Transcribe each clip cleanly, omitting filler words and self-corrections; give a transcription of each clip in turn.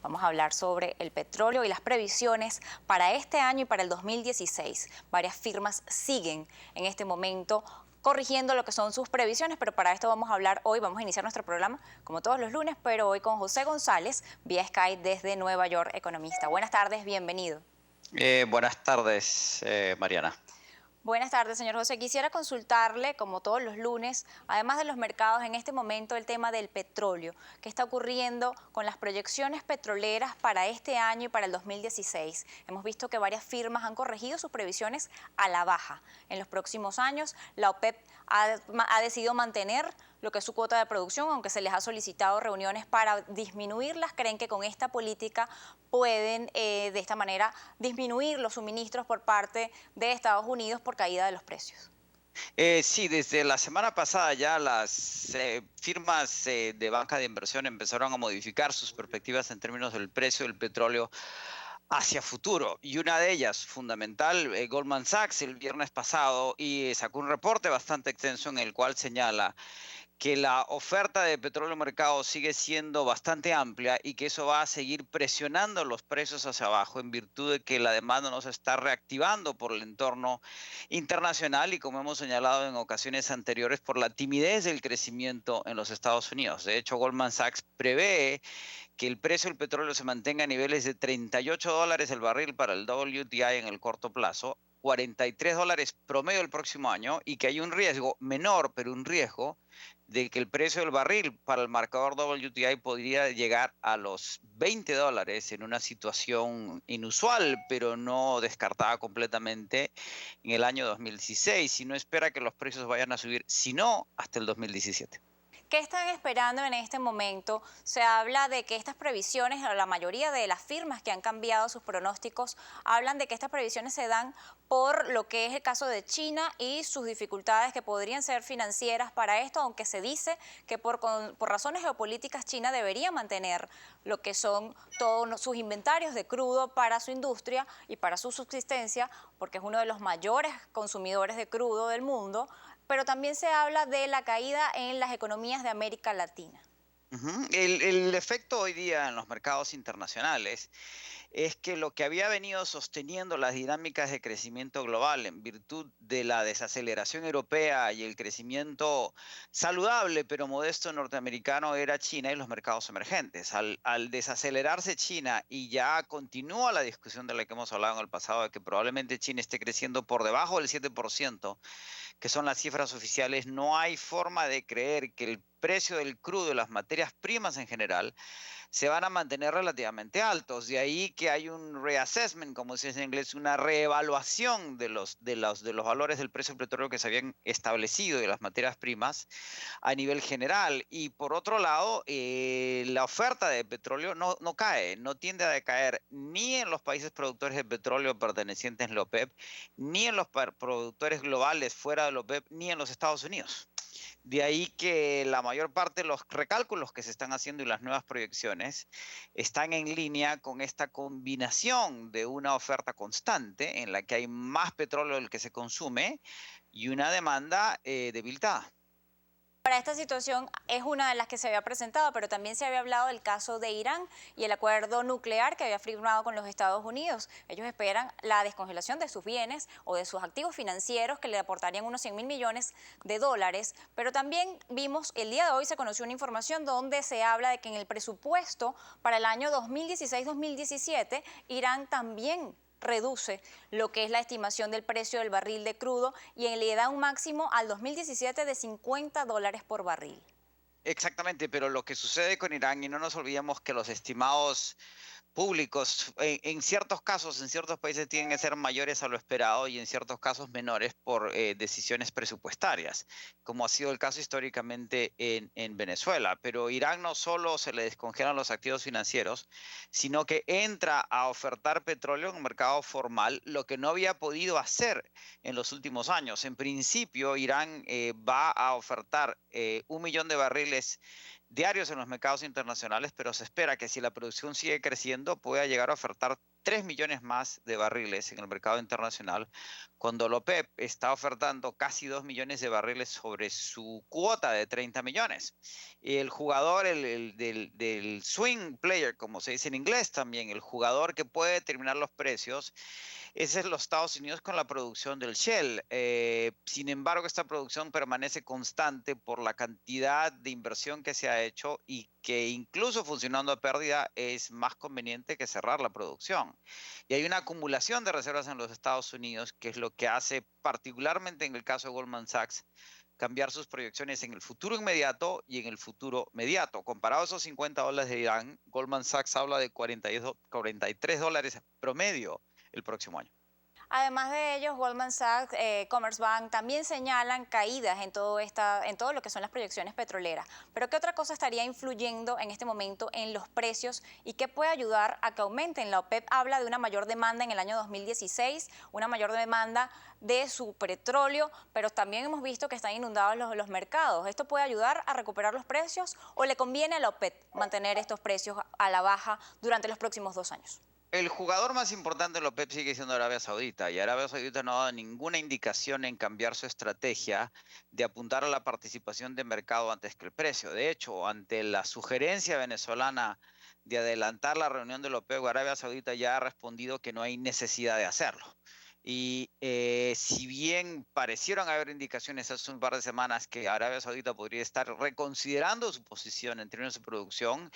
Vamos a hablar sobre el petróleo y las previsiones para este año y para el 2016. Varias firmas siguen en este momento corrigiendo lo que son sus previsiones, pero para esto vamos a hablar hoy, vamos a iniciar nuestro programa como todos los lunes, pero hoy con José González, vía Skype desde Nueva York, economista. Buenas tardes, bienvenido. Buenas tardes, Mariana. Buenas tardes, señor José. Quisiera consultarle, como todos los lunes, además de los mercados, en este momento el tema del petróleo. ¿Qué está ocurriendo con las proyecciones petroleras para este año y para el 2016? Hemos visto que varias firmas han corregido sus previsiones a la baja. En los próximos años, la OPEP ha decidido mantener lo que es su cuota de producción, aunque se les ha solicitado reuniones para disminuirlas. Creen que con esta política pueden de esta manera disminuir los suministros por parte de Estados Unidos por caída de los precios. Sí, desde la semana pasada ya las firmas de banca de inversión empezaron a modificar sus perspectivas en términos del precio del petróleo hacia futuro. Y una de ellas, fundamental, Goldman Sachs, el viernes pasado, y sacó un reporte bastante extenso en el cual señala que la oferta de petróleo en el mercado sigue siendo bastante amplia y que eso va a seguir presionando los precios hacia abajo en virtud de que la demanda no se está reactivando por el entorno internacional y, como hemos señalado en ocasiones anteriores, por la timidez del crecimiento en los Estados Unidos. De hecho, Goldman Sachs prevé que el precio del petróleo se mantenga a niveles de $38 el barril para el WTI en el corto plazo, $43 promedio el próximo año, y que hay un riesgo menor, pero un riesgo de que el precio del barril para el marcador WTI podría llegar a los $20 en una situación inusual, pero no descartada completamente en el año 2016, y no espera que los precios vayan a subir, sino hasta el 2017. ¿Qué están esperando en este momento? Se habla de que estas previsiones, la mayoría de las firmas que han cambiado sus pronósticos, hablan de que estas previsiones se dan por lo que es el caso de China y sus dificultades que podrían ser financieras para esto, aunque se dice que por razones geopolíticas China debería mantener lo que son todos sus inventarios de crudo para su industria y para su subsistencia, porque es uno de los mayores consumidores de crudo del mundo, pero también se habla de la caída en las economías de América Latina. Ujú. El efecto hoy día en los mercados internacionales es que lo que había venido sosteniendo las dinámicas de crecimiento global en virtud de la desaceleración europea y el crecimiento saludable pero modesto norteamericano era China y los mercados emergentes. Al desacelerarse China, y ya continúa la discusión de la que hemos hablado en el pasado, de que probablemente China esté creciendo por debajo del 7%, que son las cifras oficiales, no hay forma de creer que el precio del crudo y las materias primas en general se van a mantener relativamente altos. De ahí que hay un reassessment, como se dice en inglés, una reevaluación de los valores del precio del petróleo que se habían establecido de las materias primas a nivel general. Y por otro lado, la oferta de petróleo no cae, no tiende a decaer ni en los países productores de petróleo pertenecientes a la OPEP, ni en los productores globales fuera de la OPEP, ni en los Estados Unidos. De ahí que la mayor parte de los recálculos que se están haciendo y las nuevas proyecciones están en línea con esta combinación de una oferta constante en la que hay más petróleo del que se consume y una demanda debilitada. Para esta situación es una de las que se había presentado, pero también se había hablado del caso de Irán y el acuerdo nuclear que había firmado con los Estados Unidos. Ellos esperan la descongelación de sus bienes o de sus activos financieros que le aportarían unos 100.000 millones de dólares, pero también vimos, el día de hoy se conoció una información donde se habla de que en el presupuesto para el año 2016-2017, Irán también reduce lo que es la estimación del precio del barril de crudo y le da un máximo al 2017 de $50 por barril. Exactamente, pero lo que sucede con Irán, y no nos olvidemos que los estimados públicos, en ciertos casos, en ciertos países tienen que ser mayores a lo esperado y en ciertos casos menores por decisiones presupuestarias, como ha sido el caso históricamente en Venezuela. Pero Irán no solo se le descongelan los activos financieros, sino que entra a ofertar petróleo en un mercado formal, lo que no había podido hacer en los últimos años. En principio, Irán va a ofertar 1 millón de barriles diarios en los mercados internacionales, pero se espera que si la producción sigue creciendo pueda llegar a ofertar 3 millones más de barriles en el mercado internacional, cuando la OPEP está ofertando casi 2 millones de barriles sobre su cuota de 30 millones. Y el jugador del swing player, como se dice en inglés también, el jugador que puede determinar los precios, ese es los Estados Unidos con la producción del Shell. Sin embargo, esta producción permanece constante por la cantidad de inversión que se ha hecho y que incluso funcionando a pérdida es más conveniente que cerrar la producción. Y hay una acumulación de reservas en los Estados Unidos, que es lo que hace, particularmente en el caso de Goldman Sachs, cambiar sus proyecciones en el futuro inmediato y en el futuro mediato. Comparado a esos $50 de Irán, Goldman Sachs habla de 43 dólares promedio el próximo año. Además de ellos, Goldman Sachs, Commerzbank también señalan caídas en todo lo que son las proyecciones petroleras. Pero ¿qué otra cosa estaría influyendo en este momento en los precios y qué puede ayudar a que aumenten? La OPEP habla de una mayor demanda en el año 2016, una mayor demanda de su petróleo, pero también hemos visto que están inundados los mercados. ¿Esto puede ayudar a recuperar los precios o le conviene a la OPEP mantener estos precios a la baja durante los próximos 2 años? El jugador más importante de la OPEP sigue siendo Arabia Saudita, y Arabia Saudita no ha dado ninguna indicación en cambiar su estrategia de apuntar a la participación de mercado antes que el precio. De hecho, ante la sugerencia venezolana de adelantar la reunión de la OPEP, Arabia Saudita ya ha respondido que no hay necesidad de hacerlo. Y si bien parecieron haber indicaciones hace un par de semanas que Arabia Saudita podría estar reconsiderando su posición en términos de producción,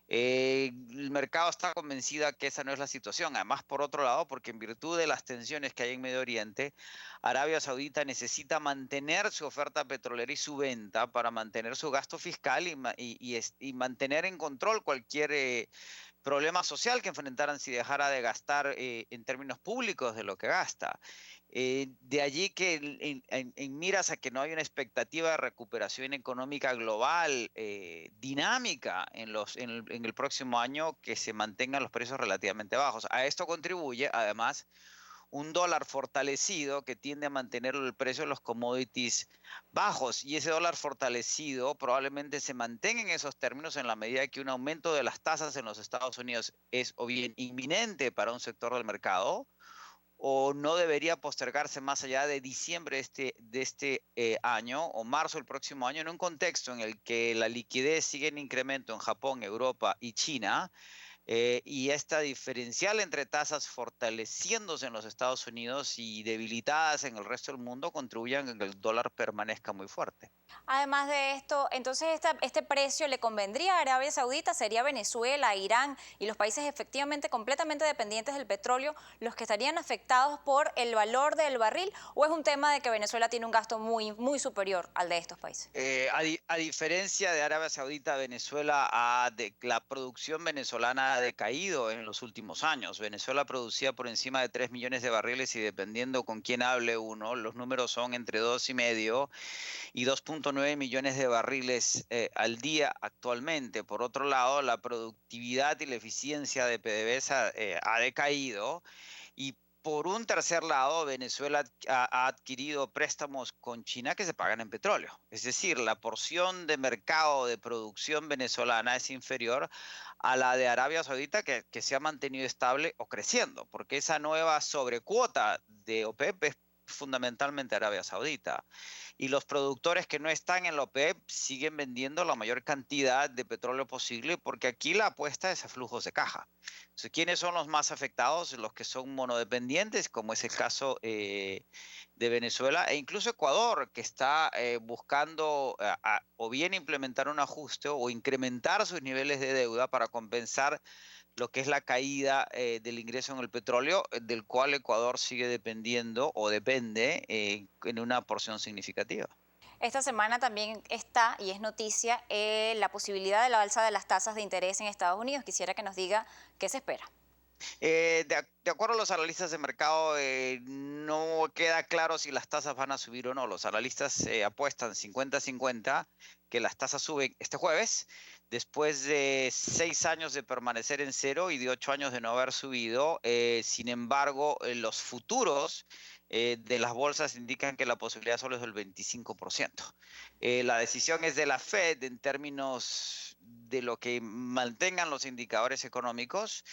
el mercado está convencido que esa no es la situación. Además, por otro lado, porque en virtud de las tensiones que hay en Medio Oriente, Arabia Saudita necesita mantener su oferta petrolera y su venta para mantener su gasto fiscal y mantener en control cualquier problema social que enfrentaran si dejara de gastar en términos públicos de lo que gasta. De allí que en miras a que no hay una expectativa de recuperación económica global dinámica en el próximo año, que se mantengan los precios relativamente bajos. A esto contribuye, además, un dólar fortalecido que tiende a mantener el precio de los commodities bajos, y ese dólar fortalecido probablemente se mantenga en esos términos en la medida que un aumento de las tasas en los Estados Unidos es o bien inminente para un sector del mercado o no debería postergarse más allá de diciembre de este año o marzo del próximo año, en un contexto en el que la liquidez sigue en incremento en Japón, Europa y China, y esta diferencial entre tasas fortaleciéndose en los Estados Unidos y debilitadas en el resto del mundo contribuyan a que el dólar permanezca muy fuerte. Además de esto, entonces este precio le convendría a Arabia Saudita, sería Venezuela, Irán y los países efectivamente completamente dependientes del petróleo los que estarían afectados por el valor del barril, o es un tema de que Venezuela tiene un gasto muy superior al de estos países. A diferencia de Arabia Saudita, la producción venezolana ha decaído en los últimos años. Venezuela producía por encima de 3 millones de barriles y dependiendo con quién hable uno, los números son entre 2,5 y 2,9 millones de barriles al día actualmente. Por otro lado, la productividad y la eficiencia de PDVSA ha decaído, y por un tercer lado, Venezuela ha adquirido préstamos con China que se pagan en petróleo. Es decir, la porción de mercado de producción venezolana es inferior a la de Arabia Saudita, que se ha mantenido estable o creciendo, porque esa nueva sobrecuota de OPEP es fundamentalmente Arabia Saudita. Y los productores que no están en la OPEP siguen vendiendo la mayor cantidad de petróleo posible, porque aquí la apuesta es a flujos de caja. Entonces, ¿quiénes son los más afectados? Los que son monodependientes, como es el caso de Venezuela e incluso Ecuador, que está buscando o bien implementar un ajuste o incrementar sus niveles de deuda para compensar lo que es la caída del ingreso en el petróleo, del cual Ecuador sigue dependiendo o depende en una porción significativa. Esta semana también está, y es noticia, la posibilidad de la alza de las tasas de interés en Estados Unidos. Quisiera que nos diga qué se espera. De acuerdo a los analistas de mercado, no queda claro si las tasas van a subir o no. Los analistas apuestan 50-50 que las tasas suben este jueves, después de 6 años de permanecer en cero y de 8 años de no haber subido. Sin embargo, los futuros de las bolsas indican que la posibilidad solo es del 25%. La decisión es de la Fed en términos de lo que mantengan los indicadores económicos,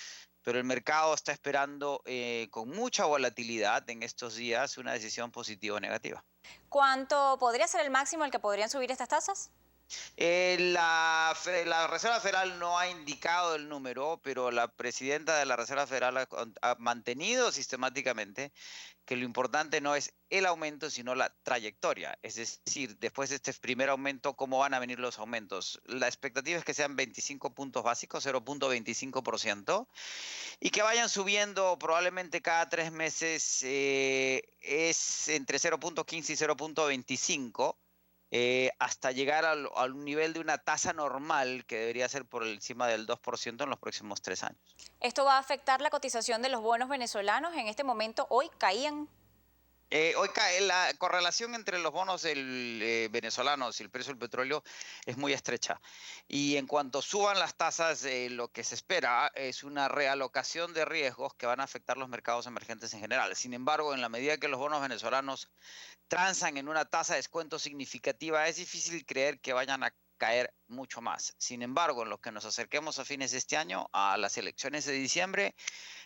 pero el mercado está esperando con mucha volatilidad en estos días una decisión positiva o negativa. ¿Cuánto podría ser el máximo al que podrían subir estas tasas? La Reserva Federal no ha indicado el número, pero la presidenta de la Reserva Federal ha mantenido sistemáticamente que lo importante no es el aumento, sino la trayectoria. Es decir, después de este primer aumento, ¿cómo van a venir los aumentos? La expectativa es que sean 25 puntos básicos, 0.25%, y que vayan subiendo probablemente cada 3 meses, es entre 0.15 y 0.25, hasta llegar al nivel de una tasa normal que debería ser por encima del 2% en los próximos 3 años. ¿Esto va a afectar la cotización de los bonos venezolanos? En este momento, hoy caían. Hoy cae la correlación entre los bonos venezolanos y el precio del petróleo es muy estrecha. Y en cuanto suban las tasas, lo que se espera es una realocación de riesgos que van a afectar los mercados emergentes en general. Sin embargo, en la medida que los bonos venezolanos transan en una tasa de descuento significativa, es difícil creer que vayan a caer mucho más. Sin embargo, en lo que nos acerquemos a fines de este año, a las elecciones de diciembre,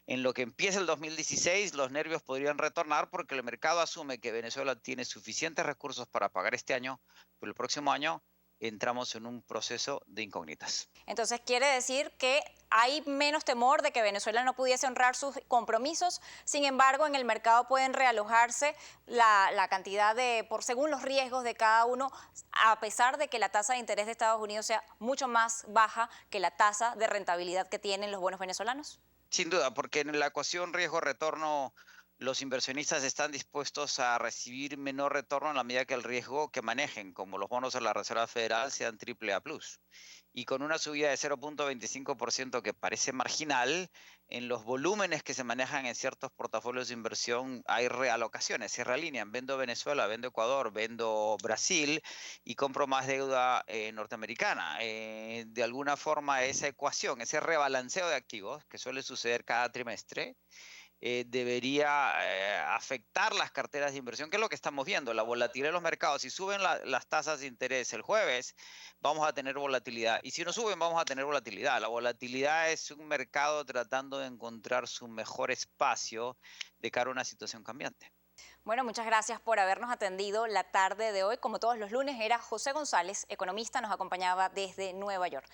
en lo que empieza el 2016, los nervios podrían retornar porque el mercado asume que Venezuela tiene suficientes recursos para pagar este año, pero el próximo año entramos en un proceso de incógnitas. Entonces quiere decir que hay menos temor de que Venezuela no pudiese honrar sus compromisos. Sin embargo, en el mercado pueden realojarse la cantidad según los riesgos de cada uno, a pesar de que la tasa de interés de Estados Unidos sea mucho más baja que la tasa de rentabilidad que tienen los bonos venezolanos. Sin duda, porque en la ecuación riesgo-retorno, los inversionistas están dispuestos a recibir menor retorno en la medida que el riesgo que manejen, como los bonos de la Reserva Federal, sean AAA+. Y con una subida de 0.25% que parece marginal, en los volúmenes que se manejan en ciertos portafolios de inversión hay realocaciones, se realinean. Vendo Venezuela, vendo Ecuador, vendo Brasil y compro más deuda norteamericana. De alguna forma esa ecuación, ese rebalanceo de activos que suele suceder cada trimestre, debería afectar las carteras de inversión, que es lo que estamos viendo, la volatilidad de los mercados. Si suben las tasas de interés el jueves, vamos a tener volatilidad. Y si no suben, vamos a tener volatilidad. La volatilidad es un mercado tratando de encontrar su mejor espacio de cara a una situación cambiante. Bueno, muchas gracias por habernos atendido la tarde de hoy. Como todos los lunes, era José González, economista, nos acompañaba desde Nueva York.